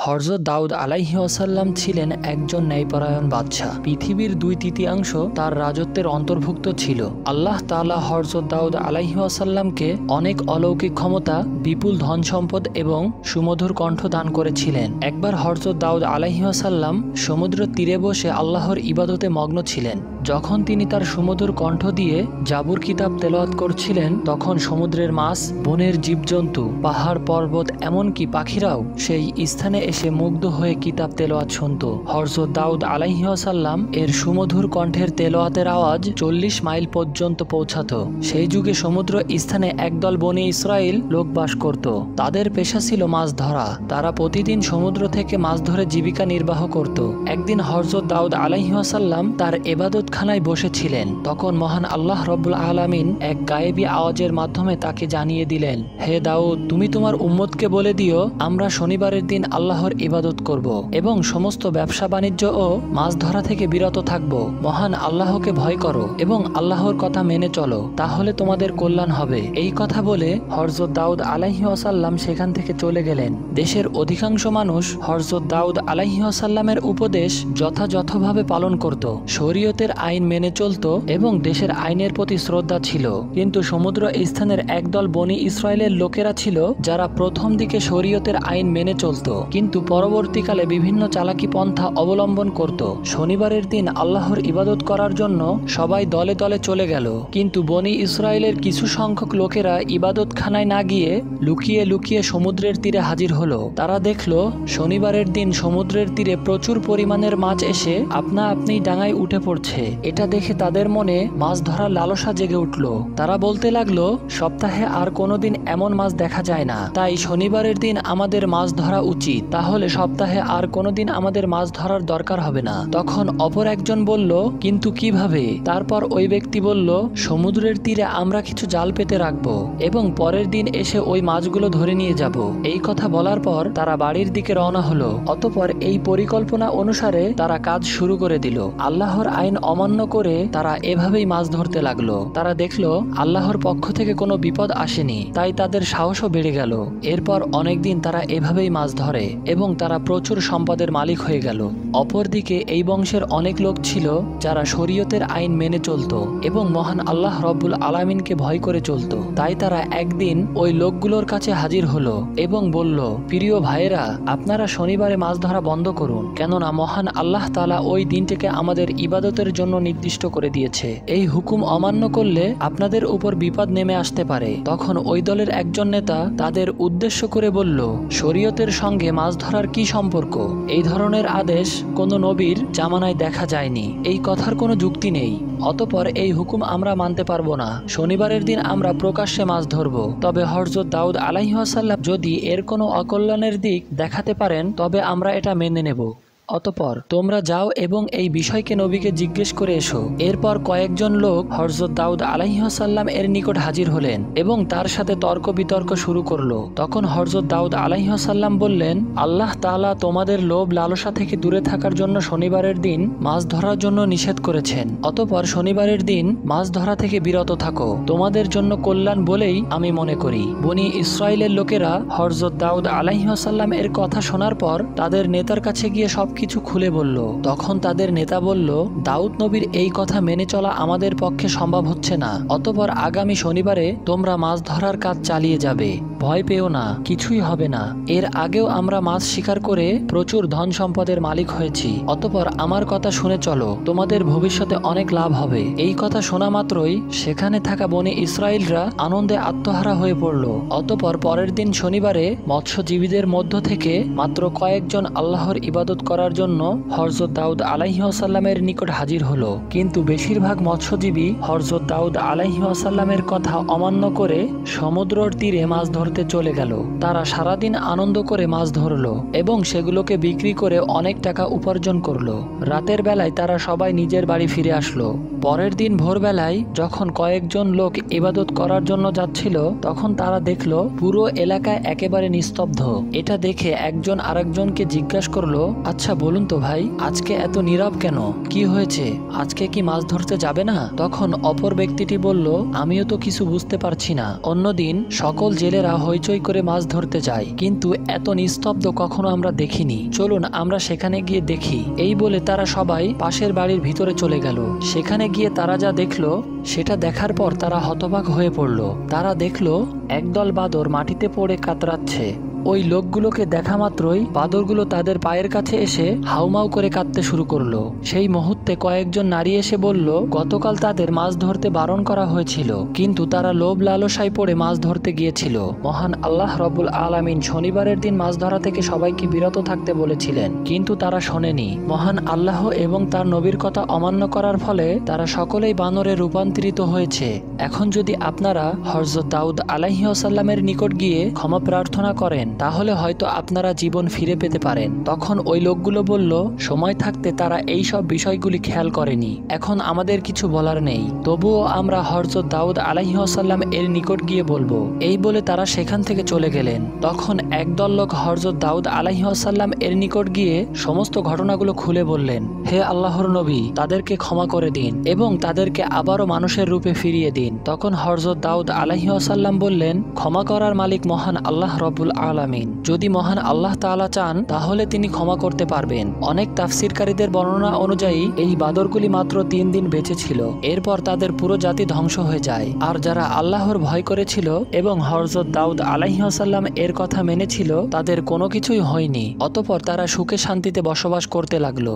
হযরত দাউদ আলাইহি ওয়াসাল্লাম ছিলেন একজন ন্যায়পরায়ণ বাদশাহ। পৃথিবীর 2/3 তার রাজত্বের অন্তর্ভুক্ত ছিল। আল্লাহ তাআলা হযরত দাউদ আলাইহি ওয়াসাল্লামকে অনেক অলৌকিক ক্ষমতা, বিপুল ধন সম্পদ এবং সুমধুর কণ্ঠ দান করেছিলেন। একবার হযরত দাউদ আলাইহি ওয়াসাল্লাম সমুদ্র তীরে বসে আল্লাহর ইবাদতে মগ্ন ছিলেন। যখন তিনি তার সুমধুর কণ্ঠ দিয়ে জাবুর কিতাব তেলাওয়াত করছিলেন, তখন সমুদ্রের মাছ, বনের জীবজন্তু, পাহাড় পর্বত, এমনকি পাখিরাও সেই স্থানে এসে মুগ্ধ হয়ে কিতাব তেলাওয়াত শুনত। হযরত দাউদ আলাইহি ওয়াসাল্লাম এর সুমধুর কণ্ঠের তেলাওয়াতের আওয়াজ 40 মাইল পর্যন্ত পৌঁছাত। সেই যুগে সমুদ্র স্থানে একদল বনী ইসরাইল লোক বাস করত। তাদের পেশা ছিল মাছ ধরা। তারা প্রতিদিন সমুদ্র থেকে মাছ ধরে জীবিকা নির্বাহ করত। একদিন হযরত দাউদ আলাইহি ওয়াসাল্লাম তার ইবাদতখানায় বসেছিলেন। তখন মহান আল্লাহ রব্বুল আলামিন এক গায়েবী আওয়াজের মাধ্যমে তাকে জানিয়ে দিলেন, হে দাউদ, তুমি তোমার উম্মতকে বলে দিও, আমরা শনিবারের দিন আল্লাহর ইবাদত করব এবং সমস্ত ব্যবসা বাণিজ্য ও মাছ ধরা থেকে বিরত থাকব। মহান আল্লাহকে ভয় করো এবং আল্লাহর কথা মেনে চলো, তাহলে তোমাদের কল্যাণ হবে। এই কথা বলে হযরত দাউদ আলাইহি ওয়াসাল্লাম সেখান থেকে চলে গেলেন। দেশের অধিকাংশ মানুষ হযরত দাউদ আলাইহি ওয়াসাল্লামের উপদেশ যথাযথভাবে পালন করত, শরীয়তের আইন মেনে চলত এবং দেশের আইনের প্রতি শ্রদ্ধা ছিল। কিন্তু সমুদ্র স্থানের একদল বনী ইসরায়েলের লোকেরা ছিল যারা প্রথম দিকে শরীয়তের আইন মেনে চলত, কিন্তু পরবর্তীকালে বিভিন্ন চালাকি পন্থা অবলম্বন করত। শনিবারের দিন আল্লাহর ইবাদত করার জন্য সবাই দলে দলে চলে গেল, কিন্তু বনী ইসরায়েলের কিছু সংখ্যক লোকেরা ইবাদতখানায় না গিয়ে লুকিয়ে লুকিয়ে সমুদ্রের তীরে হাজির হলো। তারা দেখলো শনিবারের দিন সমুদ্রের তীরে প্রচুর পরিমাণের মাছ এসে আপনা আপনি ডাঙায় উঠে পড়ছে। এটা দেখে তাদের মনে মাছ ধরার লালসা জেগে উঠল। তারা বলতে লাগলো, সপ্তাহে আর কোনোদিন এমন মাছ দেখা যায় না, তাই শনিবারের দিন আমাদের মাছ ধরা উচিত, তাহলে সপ্তাহে আর কোনোদিন আমাদের মাছ ধরার দরকার হবে না। তখন অপর একজন বলল, কিন্তু কিভাবে? তারপর ওই ব্যক্তি বলল, সমুদ্রের তীরে আমরা কিছু জাল পেতে রাখবো এবং পরের দিন এসে ওই মাছগুলো ধরে নিয়ে যাব। এই কথা বলার পর তারা বাড়ির দিকে রওনা হলো। অতঃপর এই পরিকল্পনা অনুসারে তারা কাজ শুরু করে দিল। আল্লাহর আইন অমান্য করে তারা এভাবেই মাছ ধরতে লাগলো। তারা দেখলো আল্লাহর পক্ষ থেকে কোনো বিপদ আসেনি, তাই তাদের সাহসও বেড়ে গেল। এরপর অনেকদিন তারা এভাবেই মাছ ধরে এবং তারা প্রচুর সম্পদের মালিক হয়ে গেল। অপরদিকে এই বংশের অনেক লোক ছিল যারা শরীয়তের আইন মেনে চলত এবং মহান আল্লাহ রব্বুল আলামিনকে ভয় করে চলত। তাই তারা একদিন ওই লোকগুলোর কাছে হাজির হলো এবং বলল, প্রিয় ভাইয়েরা, আপনারা শনিবারে মাছ ধরা বন্ধ করুন, কেননা মহান আল্লাহ তাআলা ওই দিনটিকে আমাদের ইবাদতের জন্য নির্দিষ্ট করে দিয়েছে। এই হুকুম অমান্য করলে আপনাদের উপর বিপদ নেমে আসতে পারে। তখন ওই দলের একজন নেতা তাদের উদ্দেশ্য করে বলল, শরীয়তের সঙ্গে মাছ ধরার কি সম্পর্ক? এই ধরনের আদেশ কোনো নবীর জামানায় দেখা যায়নি, এই কথার কোনো যুক্তি নেই। অতঃপর এই হুকুম আমরা মানতে পারবো না। শনিবারের দিন আমরা প্রকাশ্যে মাছ ধরব। তবে হযরত দাউদ আলাইহি ওয়াসাল্লাম যদি এর কোনো অকল্যাণের দিক দেখাতে পারেন, তবে আমরা এটা মেনে নেব। অতঃপর তোমরা যাও এবং এই বিষয়কে নবীকে জিজ্ঞেস করে এসো। এরপর কয়েকজন লোক হযরত দাউদ আলাইহি ওয়াসাল্লাম এর নিকট হাজির হলেন এবং তার সাথে তর্ক বিতর্ক শুরু করলো। তখন হযরত দাউদ আলাইহি ওয়াসাল্লাম বললেন, আল্লাহ তাআলা তোমাদের লোভ লালসা থেকে দূরে থাকার জন্য শনিবারের দিন মাছ ধরার জন্য নিষেধ করেছেন। অতঃপর শনিবারের দিন মাছ ধরা থেকে বিরত থাকো, তোমাদের জন্য কল্যাণ বলেই আমি মনে করি। বনী ইসরায়েলের লোকেরা হযরত দাউদ আলাইহি ওয়াসাল্লাম এর কথা শোনার পর তাদের নেতার কাছে গিয়ে সবকিছু খুলে বলল। তখন তাদের নেতা বলল, দাউদ নবীর এই কথা মেনে চলা আমাদের পক্ষে সম্ভব হচ্ছে না। অতঃপর আগামী শনিবারে তোমরা মাছ ধরার কাজ চালিয়ে যাবে, ভয় পেও না, কিছুই হবে না। এর আগেও আমরা মাছ শিকার করে প্রচুর ধন সম্পদের মালিক হয়েছি। অতঃপর আমার কথা শুনে চলো, তোমাদের ভবিষ্যতে অনেক লাভ হবে। এই কথা শোনা মাত্রই সেখানে থাকা বনী ইসরায়েলরা আনন্দে আত্মহারা হয়ে পড়ল। অতঃপর পরের দিন শনিবারে মৎস্যজীবীদের মধ্য থেকে মাত্র কয়েকজন আল্লাহর ইবাদত করার জন্য হযরত দাউদ আলাইহি ওয়াসাল্লামের নিকট হাজির হলো, কিন্তু বেশিরভাগ মৎস্যজীবী হযরত দাউদ আলাইহি ওয়াসাল্লামের কথা অমান্য করে সমুদ্রের তীরে মাছ ধরতে চলে গেল। তারা সারাদিন আনন্দ করে মাছ ধরলো এবং সেগুলোকে বিক্রি করে অনেক টাকা উপার্জন করলো। রাতের বেলায় তারা সবাই নিজের বাড়ি ফিরে আসলো। পরের দিন ভোরবেলায় যখন কয়েকজন লোক ইবাদত করার জন্য যাচ্ছিল, তখন তারা দেখলো পুরো এলাকায় একেবারে নিস্তব্ধ। এটা দেখে একজন আরেকজনকে জিজ্ঞাসা করলো, আচ্ছা বলুন তো ভাই, আজকে এত নীরব কেন? কি হয়েছে? আজকে কি মাছ ধরতে যাবে না? তখন অপর ব্যক্তিটি বলল, আমিও তো কিছু বুঝতে পারছি না। অন্যদিন সকল জেলেরা হইচই করে মাছ ধরতে যায়, কিন্তু এত নিস্তব্ধ কখনো আমরা দেখিনি। চলুন আমরা সেখানে গিয়ে দেখি। এই বলে তারা সবাই পাশের বাড়ির ভিতরে চলে গেল। সেখানে গিয়ে তারা যা দেখলো সেটা দেখার পর তারা হতবাক হয়ে পড়ল। তারা দেখলো একদল বাদর মাটিতে পড়ে কাতরাচ্ছে। ওই লোকগুলোকে দেখা মাত্রই বাদরগুলো তাদের পায়ের কাছে এসে হাউমাউ করে কাঁদতে শুরু করলো। সেই মুহূর্তে কয়েকজন নারী এসে বলল, গতকাল তাদের মাছ ধরতে বারণ করা হয়েছিল, কিন্তু তারা লোভ লালসায় পড়ে মাছ ধরতে গিয়েছিল। মহান আল্লাহ রব্বুল আলামিন শনিবারের দিন মাছ ধরা থেকে সবাইকে বিরত থাকতে বলেছিলেন, কিন্তু তারা শোনেনি। মহান আল্লাহ এবং তার নবীর কথা অমান্য করার ফলে তারা সকলেই বানরে রূপান্তরিত হয়েছে। এখন যদি আপনারা হযরত দাউদ আলাইহিস সালামের নিকট গিয়ে ক্ষমা প্রার্থনা করেন, তাহলে হয়তো আপনারা জীবন ফিরে পেতে পারেন। তখন ওই লোকগুলো বলল, সময় থাকতে তারা এই সব বিষয়গুলি খেয়াল করেনি, এখন আমাদের কিছু বলার নেই, তবুও আমরা হযরত দাউদ আলাইহিস সালাম এর নিকট গিয়ে বলবো। এই বলে তারা সেখান থেকে চলে গেলেন। তখন একদল লোক হযরত দাউদ আলাইহিস সালাম এর নিকট গিয়ে সমস্ত ঘটনাগুলো খুলে বললেন, হে আল্লাহর নবী, তাদেরকে ক্ষমা করে দিন এবং তাদেরকে আবারও মানুষের রূপে ফিরিয়ে দিন। তখন হযরত দাউদ আলাইহিস সালাম বললেন, ক্ষমা করার মালিক মহান আল্লাহ রব্বুল আলামিন। যদি মহান আল্লাহ তাআলা চান তাহলে তিনি ক্ষমা করতে পারবেন। অনেক তাফসীরকারীদের বর্ণনা অনুযায়ী এই বাদরগুলি মাত্র 3 দিন বেঁচে ছিল, এরপর তাদের পুরো জাতি ধ্বংস হয়ে যায়। আর যারা আল্লাহর ভয় করেছিল এবং হযরত দাউদ আলাইহিস সালাম এর কথা মেনেছিল, তাদের কোনো কিছুই হয়নি। অতঃপর তারা সুখে শান্তিতে বসবাস করতে লাগলো।